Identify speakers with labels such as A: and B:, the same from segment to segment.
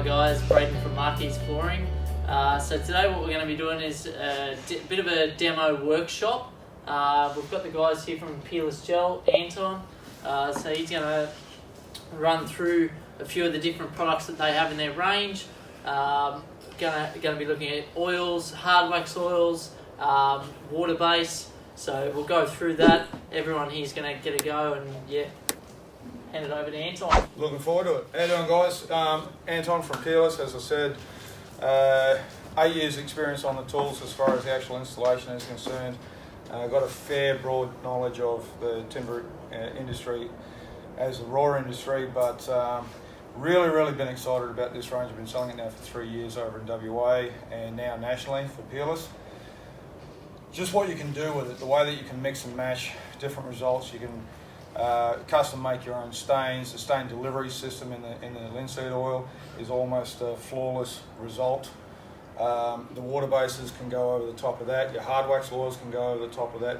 A: guys, Braden from Marques Flooring. So today what we're going to be doing is a bit of a demo workshop. We've got the guys here from Peerless Jal, Anton. So he's going to run through a few of the different products that they have in their range. Going to be looking at oils, Hardwax oils, water base. So we'll go through that. Everyone here's going to get a go and hand it over to Anton.
B: Looking forward to it. How you doing, guys? Anton from Peerless, as I said. 8 years experience on the tools as far as the actual installation is concerned. Got a fair broad knowledge of the timber industry as a raw industry, but really been excited about this range. I've been selling it now for 3 years over in WA and now nationally for Peerless. Just what you can do with it, the way that you can mix and match different results. You can custom make your own stains. The stain delivery system in the linseed oil is almost a flawless result. The water bases can go over the top of that. Your Hardwax oils can go over the top of that.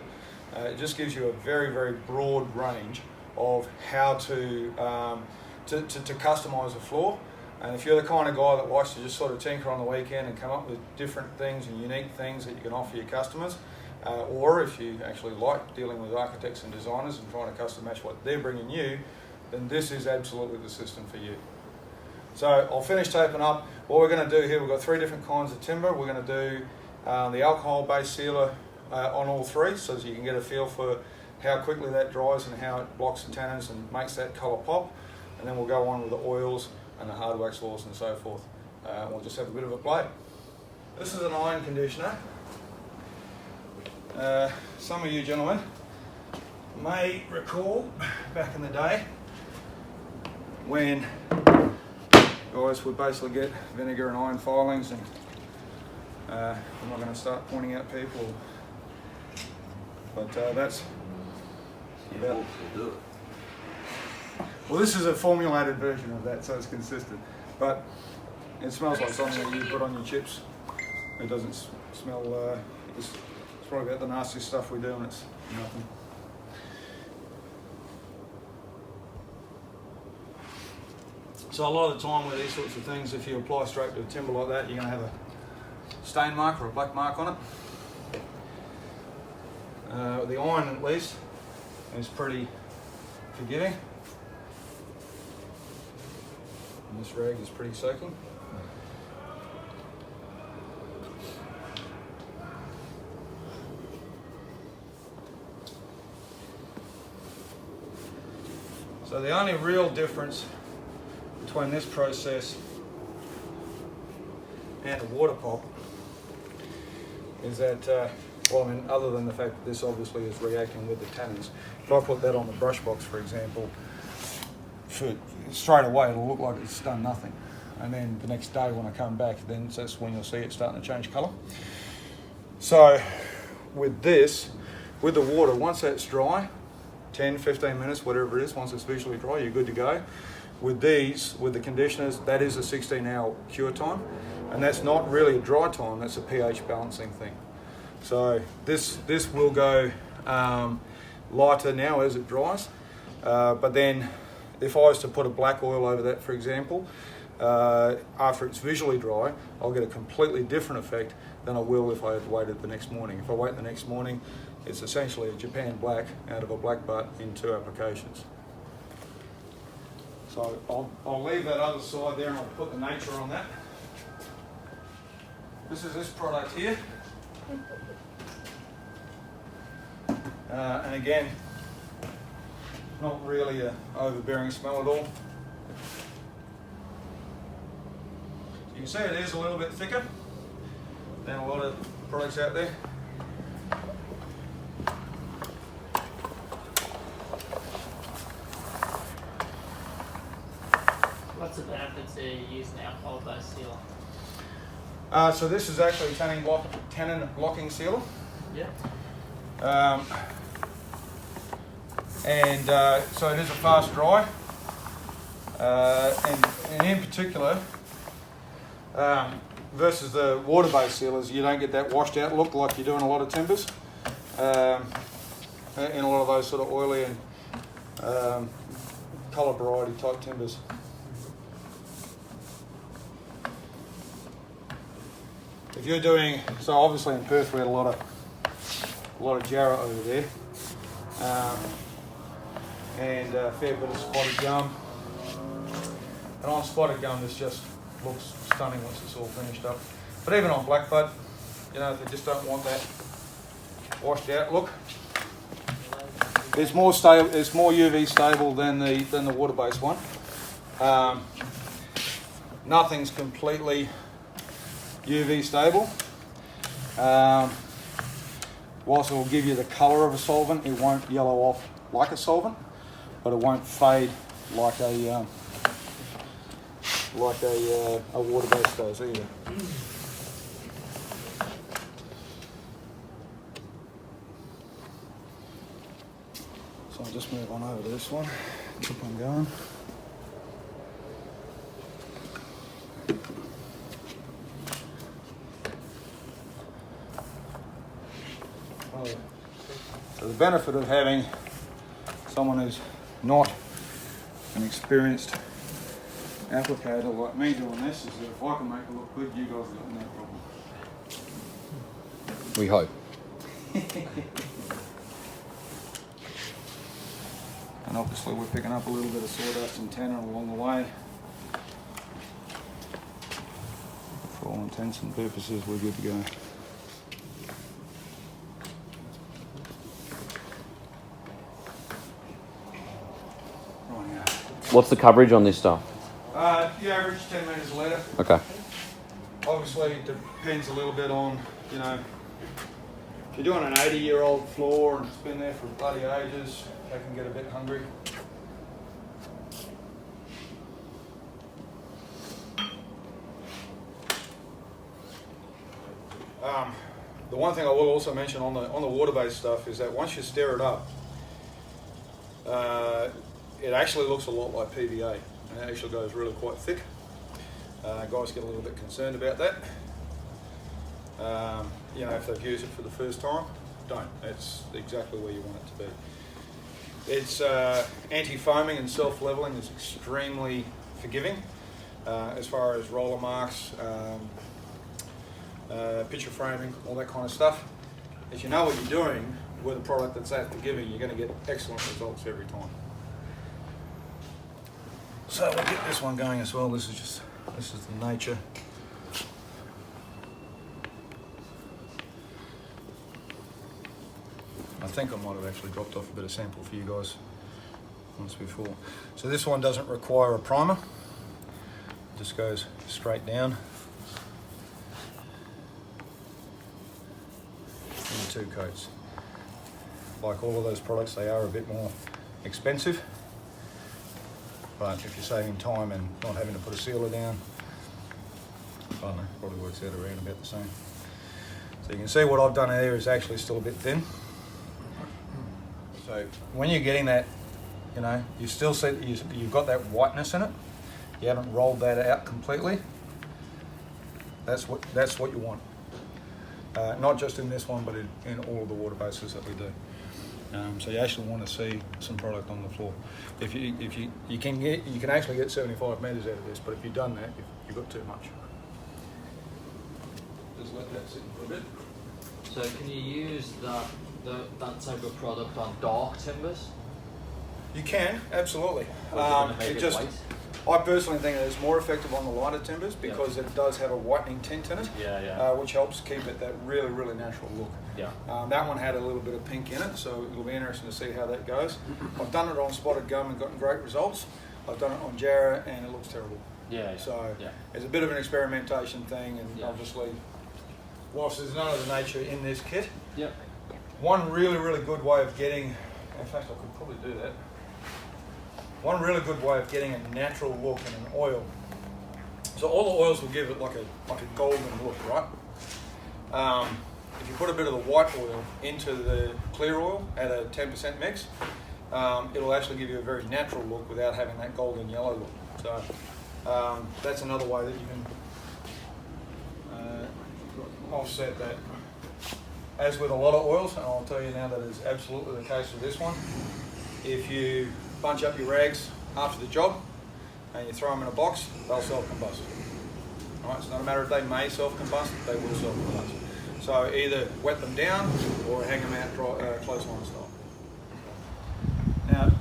B: It just gives you a very broad range of how to customise a floor. And if you're the kind of guy that likes to just sort of tinker on the weekend and come up with different things and unique things that you can offer your customers, or if you actually like dealing with architects and designers and trying to custom match what they're bringing you, then this is absolutely the system for you. So I'll finish taping up. What we're going to do here, we've got 3 different kinds of timber. We're going to do the alcohol-based sealer on all 3, so that you can get a feel for how quickly that dries and how it blocks the tannins and makes that colour pop. And then we'll go on with the oils and the Hardwax oils and so forth. We'll just have a bit of a play. This is an iron conditioner. Some of you gentlemen may recall back in the day when guys would basically get vinegar and iron filings, and I'm not going to start pointing out people, but that's about. Well, this is a formulated version of that, so it's consistent, but it smells like something that you put on your chips. It doesn't smell, it's probably about the nastiest stuff we do, and it's nothing. So a lot of the time with these sorts of things, if you apply straight to a timber like that, you're going to have a stain mark or a black mark on it. The iron, at least, is pretty forgiving. And this rag is pretty soaking. So the only real difference between this process and a water pop is that, well, I mean, other than the fact that this obviously is reacting with the tannins, if I put that on the brush box, for example, straight away it'll look like it's done nothing. And then the next day when I come back, then that's when you'll see it starting to change colour. So with this, with the water, once that's dry, 10, 15 minutes, whatever it is, once it's visually dry, you're good to go. With these, with the conditioners, that is a 16-hour cure time, and that's not really a dry time, that's a pH balancing thing. So this will go lighter now as it dries, but then if I was to put a black oil over that, for example, after it's visually dry, I'll get a completely different effect than I will if I had waited the next morning. If I wait the next morning, it's essentially a Japan black out of a black butt in 2 applications. So I'll leave that other side there and I'll put the nature on that. This is this product here. And again, not really an overbearing smell at all. You can see it is a little bit thicker than a lot of products out there.
A: What's the benefits of using alcohol-based sealer?
B: So this is actually tannin blocking sealer.
A: Yeah.
B: So it is a fast dry, and in particular, versus the water-based sealers, you don't get that washed out look like you do in a lot of timbers, in a lot of those sort of oily and colour variety type timbers. if you're doing, so obviously in Perth we had a lot of jarrah over there, and a fair bit of spotted gum. And on spotted gum, this just looks stunning once it's all finished up. But even on blackbud, you know, if they just don't want that washed out look, it's more stable. It's more UV stable than the water-based one. Nothing's completely UV stable. Whilst it will give you the colour of a solvent, it won't yellow off like a solvent, but it won't fade like a water-based does either. So I'll just move on over to this one, keep on going. So the benefit of having someone who's not an experienced applicator like me doing this is that if I can make it look good, you guys have got no problem.
C: We hope.
B: And obviously we're picking up a little bit of sawdust and tannin along the way. For all intents and purposes, we're good to go.
C: What's the coverage on this stuff?
B: You average 10 metres a litre.
C: Okay.
B: Obviously it depends a little bit on, you know, if you're doing an 80-year-old floor and it's been there for bloody ages, they can get a bit hungry. The one thing I will also mention on the water-based stuff is that once you stir it up, it actually looks a lot like PVA, and it actually goes really quite thick. Guys get a little bit concerned about that. You know, if they've used it for the first time, don't. It's exactly where you want it to be. It's anti-foaming and self-leveling is extremely forgiving as far as roller marks, picture framing, all that kind of stuff. If you know what you're doing with a product that's that forgiving, you're going to get excellent results every time. So we'll get this one going as well. This is the nature. I think I might have actually dropped off a bit of sample for you guys once before. So this one doesn't require a primer. It just goes straight down in 2 coats. Like all of those products, they are a bit more expensive. But if you're saving time and not having to put a sealer down, I don't know, probably works out around about the same. So you can see what I've done here is actually still a bit thin. So when you're getting that, you know, you still see that you've got that whiteness in it. You haven't rolled that out completely. That's what you want. Not just in this one, but in all of the water bases that we do. So you actually want to see some product on the floor. If you can actually get 75 metres out of this, but if you've done that, you've got too much. Just let that sit for a bit.
D: So can you use that type of product on dark timbers?
B: You can, absolutely.
D: White?
B: I personally think that it's more effective on the lighter timbers because it does have a whitening tint in it, which helps keep it that really, really natural look.
D: Yeah.
B: That one had a little bit of pink in it, so it'll be interesting to see how that goes. I've done it on spotted gum and gotten great results. I've done it on jarrah and it looks terrible. So it's a bit of an experimentation thing, and obviously, whilst there's none of the nature in this kit, one really, really good way of getting, in fact I could probably do that, one really good way of getting a natural look in an oil. So all the oils will give it like a golden look, right? If you put a bit of the white oil into the clear oil at a 10% mix, it'll actually give you a very natural look without having that golden yellow look. So that's another way that you can offset that. As with a lot of oils, and I'll tell you now that is absolutely the case with this one, if you bunch up your rags after the job and you throw them in a box, they'll self-combust. Right, it's not a matter if they may self-combust, they will self-combust. So either wet them down or hang them out close line style. Now,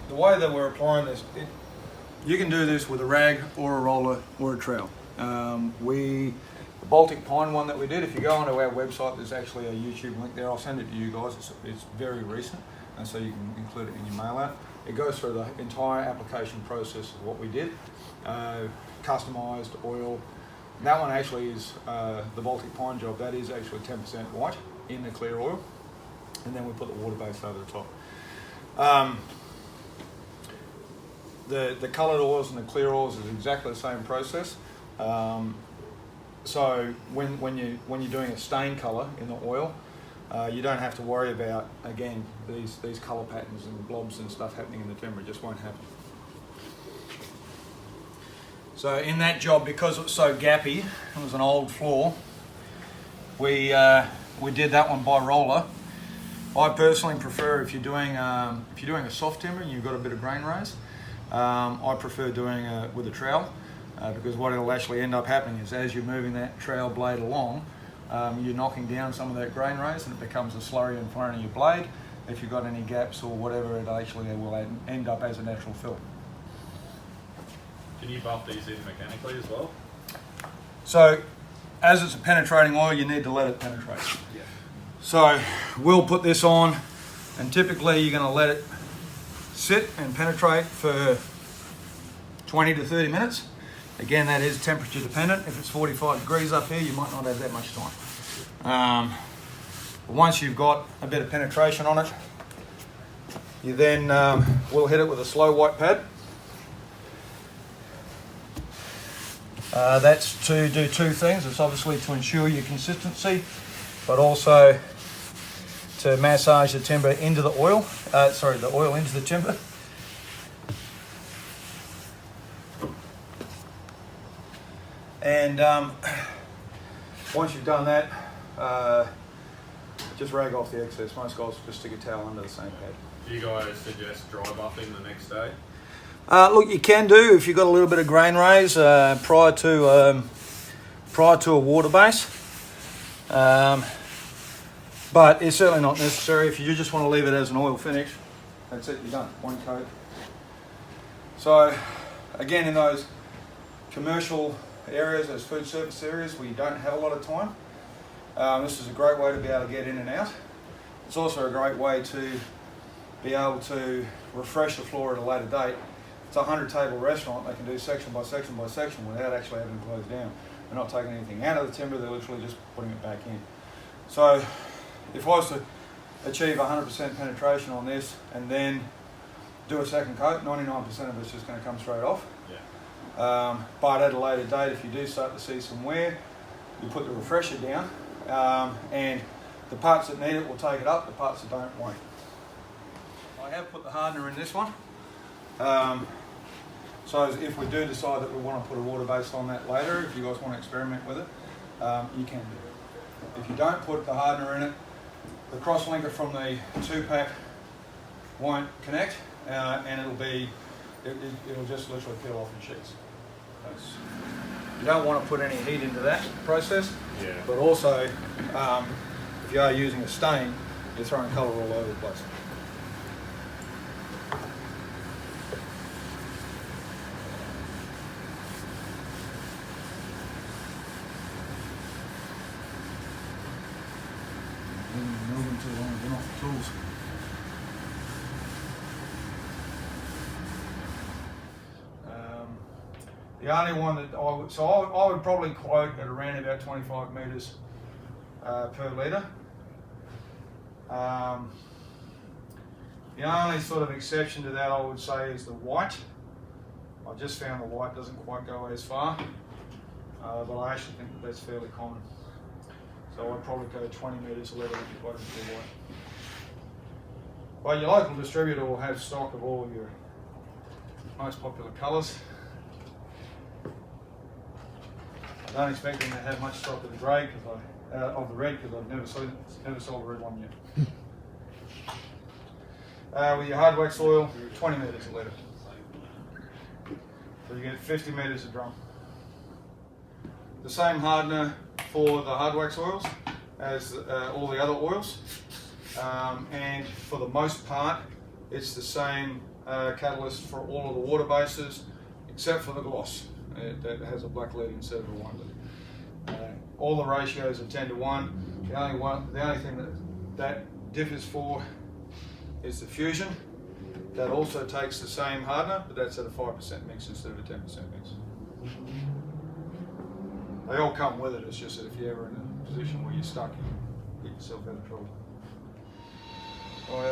B: the way that we're applying this, you can do this with a rag or a roller or a trowel. The Baltic Pine one that we did, if you go onto our website, there's actually a YouTube link there. I'll send it to you guys. It's very recent, and so you can include it in your mail out. It goes through the entire application process of what we did. Customized oil. That one actually is the Baltic Pine job. That is actually 10% white in the clear oil, and then we put the water base over the top. The coloured oils and the clear oils is exactly the same process. So when you're doing a stain colour in the oil, you don't have to worry about, again, these colour patterns and blobs and stuff happening in the timber. It just won't happen. So in that job, because it was so gappy, it was an old floor, we did that one by roller. I personally prefer, if you're doing a soft timber and you've got a bit of grain raise, I prefer doing it with a trowel, because what it'll actually end up happening is, as you're moving that trowel blade along, you're knocking down some of that grain raise, and it becomes a slurry in front of your blade. If you've got any gaps or whatever, it actually will end up as a natural fill.
E: Can you buff these in mechanically as well?
B: So, as it's a penetrating oil, you need to let it penetrate.
E: Yeah.
B: So, we'll put this on, and typically you're going to let it sit and penetrate for 20 to 30 minutes. Again, that is temperature dependent. If it's 45 degrees up here, you might not have that much time. But once you've got a bit of penetration on it, you then will hit it with a slow white pad. That's to do two things. It's obviously to ensure your consistency, but also to massage the timber into the oil. The oil into the timber. And once you've done that, just rag off the excess. Most guys just stick a towel under the same pad.
E: Do you guys suggest dry buffing the next day?
B: Look, you can do if you've got a little bit of grain raise prior to a water base, but it's certainly not necessary. If you just want to leave it as an oil finish, that's it, you're done, one coat. So again, in those commercial areas, those food service areas where you don't have a lot of time, this is a great way to be able to get in and out. It's also a great way to be able to refresh the floor at a later date. It's a 100-table restaurant. They can do section by section by section without actually having to close down. They're not taking anything out of the timber, they're literally just putting it back in. So if I was to achieve 100% penetration on this and then do a second coat, 99% of it's just going to come straight off.
E: Yeah.
B: But at a later date, if you do start to see some wear, you put the refresher down, and the parts that need it will take it up, the parts that don't won't. I have put the hardener in this one. So if we do decide that we want to put a water base on that later, if you guys want to experiment with it, you can do it. If you don't put the hardener in it, the cross linker from the 2-pack won't connect, and it'll just literally peel off in sheets. You don't want to put any heat into that process,
E: Yeah.
B: but also if you are using a stain, you're throwing colour all over the place. Moving too long, get off the tools. The only one that I would probably quote at around about 25 metres per litre. The only sort of exception to that I would say is the white. I just found the white doesn't quite go as far, but I actually think that that's fairly common. So I'd probably go 20 metres a litre if you're quoting for the white. But your local distributor will have stock of all of your most popular colours. I don't expect them to have much stock of the grey of the red, because I've never sold a red one yet. With your Hardwax oil, 20 metres a litre. So you get 50 metres of drum. the same hardener for the Hardwax oils as all the other oils, and for the most part it's the same catalyst for all of the water bases except for the gloss that has a black lead instead of a white lead. All the ratios are 10 to 1. The only thing that differs for is the fusion. That also takes the same hardener, but that's at a 5% mix instead of a 10% mix. They all come with it, it's just that if you're ever in a position where you're stuck, you get yourself out of trouble.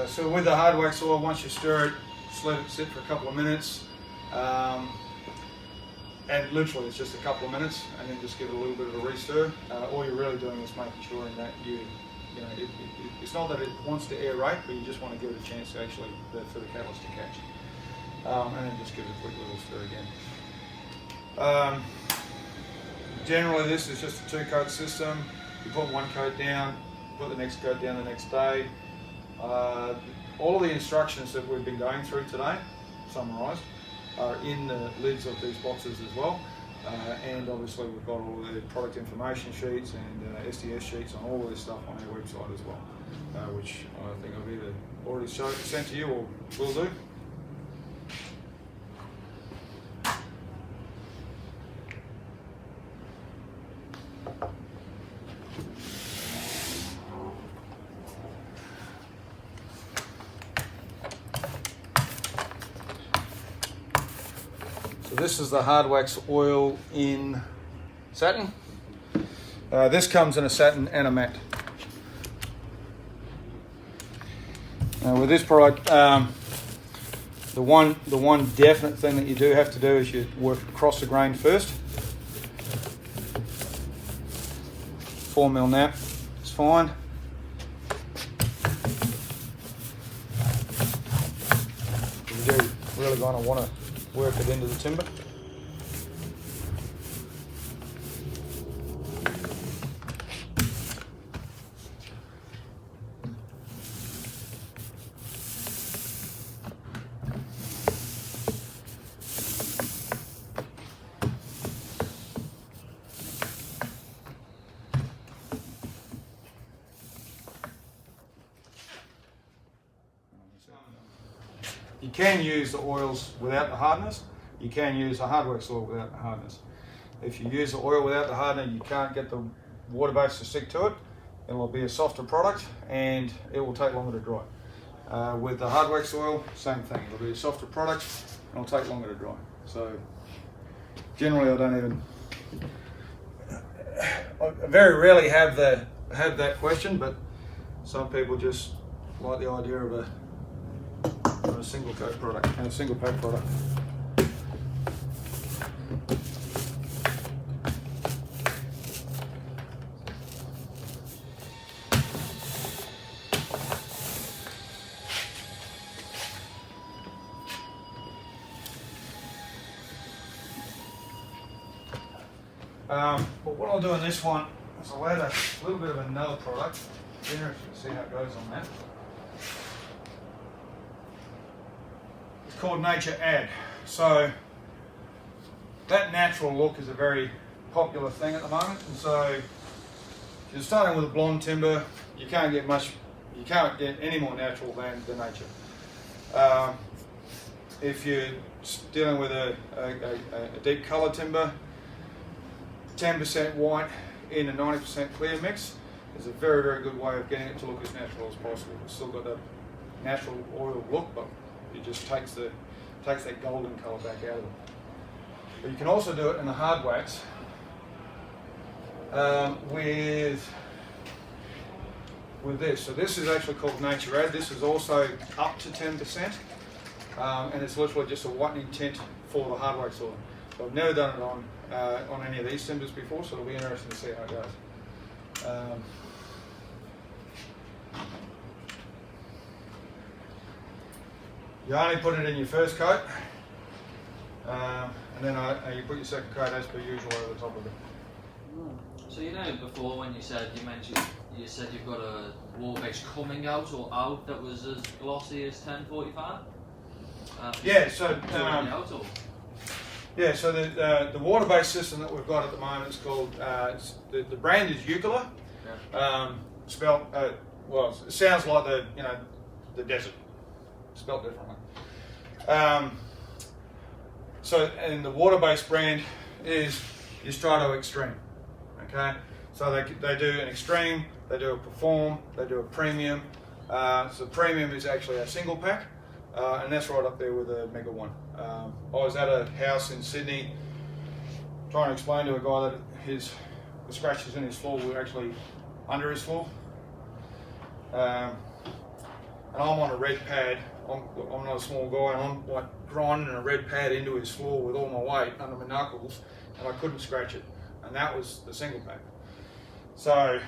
B: So with the Hardwax oil, once you stir it, just let it sit for a couple of minutes. And literally it's just a couple of minutes, and then just give it a little bit of a restir. All you're really doing is making sure that it's not that it wants to aerate, but you just want to give it a chance to actually, for the catalyst to catch. And then just give it a quick little stir again. Generally this is just a 2-coat system. You put one coat down, put the next coat down the next day. All of the instructions that we've been going through today, summarised, are in the lids of these boxes as well. And obviously we've got all the product information sheets and SDS sheets on all of this stuff on our website as well, which I think I've either already sent to you or will do. This is the Hardwax oil in satin. This comes in a satin and a matte. With this product, the one definite thing that you do have to do is you work across the grain first. 4mm nap is fine. You're really going to want to work it into the timber. You can use the oils without the hardness. You can use the Hardwax oil without the hardness. If you use the oil without the hardener, you can't get the water base to stick to it. It will be a softer product and it will take longer to dry. With the Hardwax oil, same thing. It'll be a softer product and it'll take longer to dry. So generally I very rarely have that question, but some people just like the idea of a single coat product and a single pack product. But what I'll do in this one is I'll add a little bit of another product. Interesting to see how it goes on that. It's called Nature Add. So that natural look is a very popular thing at the moment, and so if you're starting with a blonde timber, you can't get any more natural than the nature. If you're dealing with a deep colour timber, 10% white in a 90% clear mix is a very, very good way of getting it to look as natural as possible. It's still got that natural oil look, but it just takes that golden colour back out of it. But you can also do it in the Hardwax with this. So this is actually called Nature Add. This is also up to 10%, and it's literally just a whitening tint for the Hardwax oil. So I've never done it on any of these timbers before, so it'll be interesting to see how it goes. You only put it in your first coat, and then you put your second coat as per usual over the top of it.
D: So before when you said you've got a wall base coming out or out that was as glossy as 1045.
B: Yeah. So Yeah, so the water-based system that we've got at the moment is called, the brand is Eukula.
D: Yeah.
B: Spelled, well, it sounds like the desert, spelled differently. And the water-based brand is Strato Extreme. Okay, so they do an extreme, they do a perform, they do a premium. So premium is actually a single pack, and that's right up there with a mega one. I was at a house in Sydney trying to explain to a guy that the scratches in his floor were actually under his floor. And I'm on a red pad. I'm not a small guy, and I'm like grinding a red pad into his floor with all my weight under my knuckles, and I couldn't scratch it. And that was the single pack. So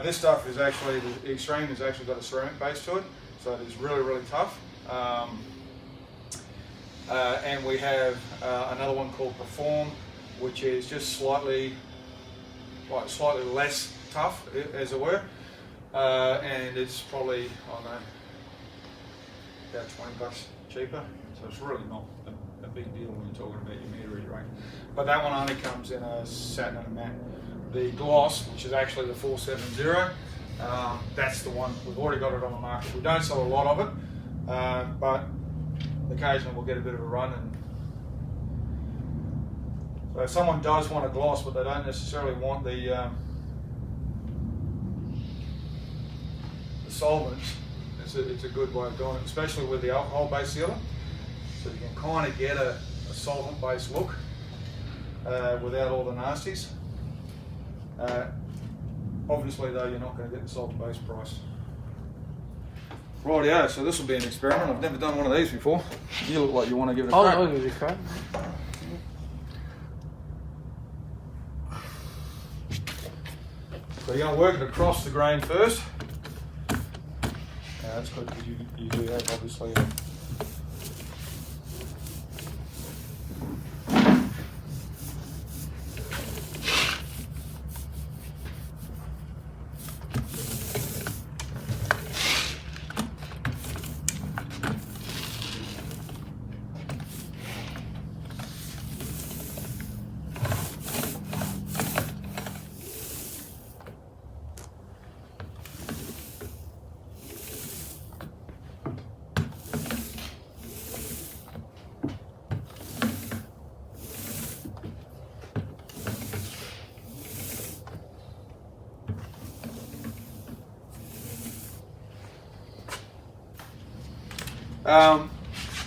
B: this stuff is actually, the Extreme has actually got a ceramic base to it, so it is really, really tough. And we have another one called Perform, which is just slightly less tough, as it were. And it's probably, I don't know, about $20 cheaper. So it's really not a big deal when you're talking about your meter read rate. But that one only comes in a satin and a matte. The gloss, which is actually the 470, that's the one, we've already got it on the market. We don't sell a lot of it, but occasionally we'll get a bit of a run. And so if someone does want a gloss, but they don't necessarily want the solvents, it's a good way of doing it, especially with the alcohol-based sealer. So you can kind of get a solvent-based look without all the nasties. Obviously though, you're not going to get the solvent-based price. Rightio, so this will be an experiment. I've never done one of these before. You look like you want to give it a crack.
A: I'll give it a crack.
B: So you're going to work it across the grain first. Yeah, that's good because you do have obviously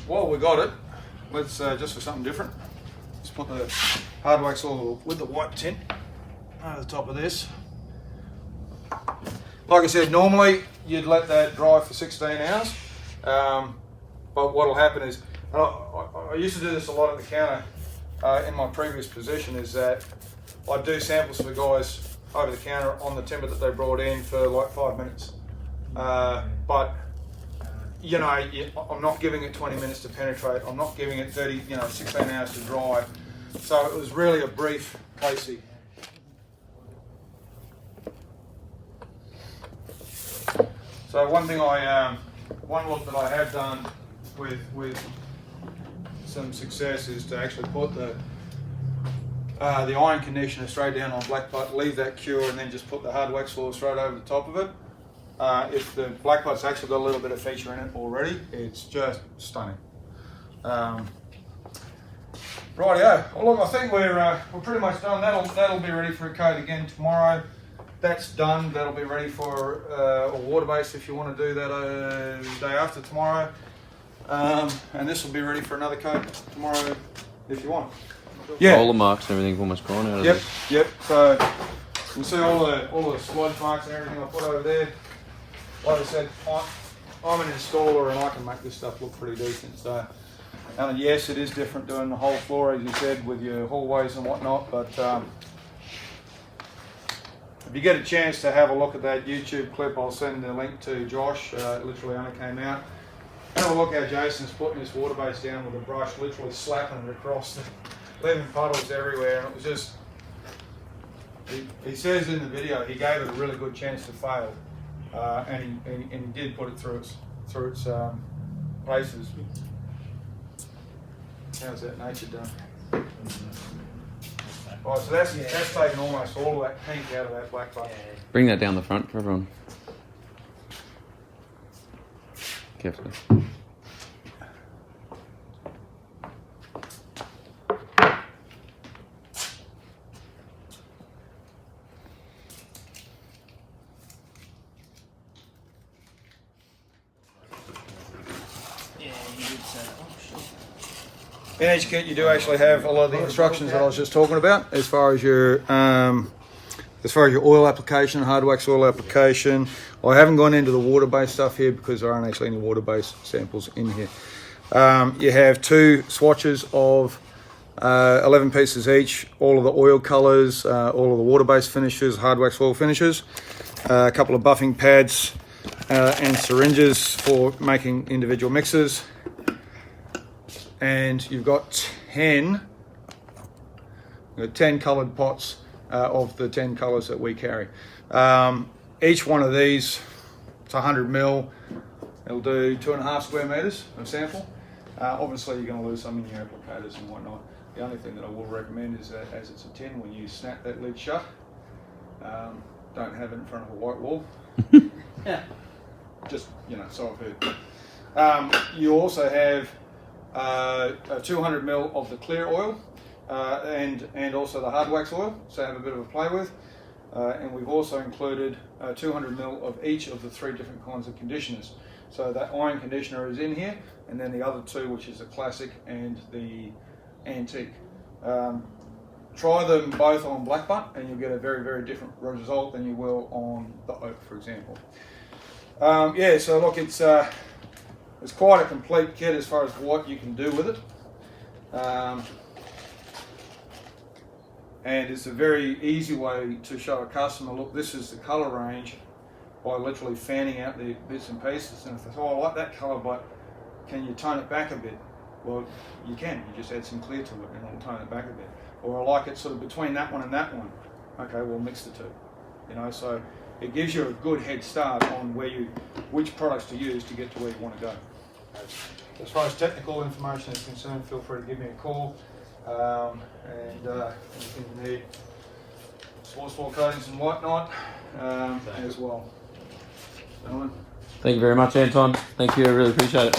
B: while we got it, let's just for something different, let's put the Hardwax oil with the white tint over the top of this. Like I said, normally you'd let that dry for 16 hours, but what'll happen is, I used to do this a lot at the counter in my previous position, is that I'd do samples for guys over the counter on the timber that they brought in for like 5 minutes. But you know, I'm not giving it 20 minutes to penetrate. I'm not giving it 16 hours to dry. So it was really a brief placing. So one thing one look that I have done with some success is to actually put the iron conditioner straight down on black butt, leave that cure, and then just put the Hardwax floor straight over the top of it. If the black butt's actually got a little bit of feature in it already, it's just stunning. Rightio. Well, look, I think we're pretty much done. That'll be ready for a coat again tomorrow. That's done. That'll be ready for a water base if you want to do that the day after tomorrow. And this will be ready for another coat tomorrow if you want. Yeah.
C: All the marks and everything's almost gone out of
B: Yep.
C: this.
B: Yep. So you can see all the splodge marks and everything I put over there. Like I said, I'm an installer and I can make this stuff look pretty decent. So, and yes, it is different doing the whole floor, as you said, with your hallways and whatnot. But if you get a chance to have a look at that YouTube clip, I'll send the link to Josh. It literally only came out. Have a look how Jason's putting this water base down with a brush, literally slapping it across, leaving puddles everywhere. And it was just, he says in the video, he gave it a really good chance to fail. And he did put it through its paces. How's that nature done? Right, so that's taken almost all of that pink out of that black button.
C: Bring that down the front for everyone. Carefully.
A: Yeah, you did say that. Oh, sure.
B: In each kit, you do actually have a lot of the instructions that I was just talking about, as far as your oil application, Hardwax oil application. I haven't gone into the water-based stuff here because there aren't actually any water-based samples in here. You have 2 swatches of 11 pieces each, all of the oil colours, all of the water-based finishes, Hardwax oil finishes, a couple of buffing pads and syringes for making individual mixes. And you've got 10 coloured pots of the 10 colours that we carry. Each one of these, it's 100 mil. It'll do 2.5 square metres of sample. Obviously you're going to lose some in your applicators and whatnot. The only thing that I will recommend is that as it's a tin, when you snap that lid shut, don't have it in front of a white wall.
A: Yeah.
B: Just, so I've heard. You also have 200 ml of the clear oil and also the Hardwax oil, so have a bit of a play with. And we've also included 200 ml of each of the 3 different kinds of conditioners. So that iron conditioner is in here, and then the other 2, which is the classic and the antique. Try them both on black butt and you'll get a very, very different result than you will on the oak, for example. Yeah, so look, it's quite a complete kit as far as what you can do with it. And it's a very easy way to show a customer, look, this is the colour range, by literally fanning out the bits and pieces. And if they say, oh, I like that colour, but can you tone it back a bit? Well, you can. You just add some clear to it and it'll tone it back a bit. Or I like it sort of between that one and that one. Okay, we'll mix the 2. So it gives you a good head start on which products to use to get to where you want to go. As far as technical information is concerned, feel free to give me a call. And anything you need, source floor coatings and whatnot, as well. Alan?
C: Thank you very much, Anton. Thank you. I really appreciate it.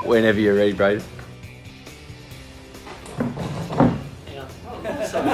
C: Whenever you're ready, Brady.
A: Hang on. Sorry.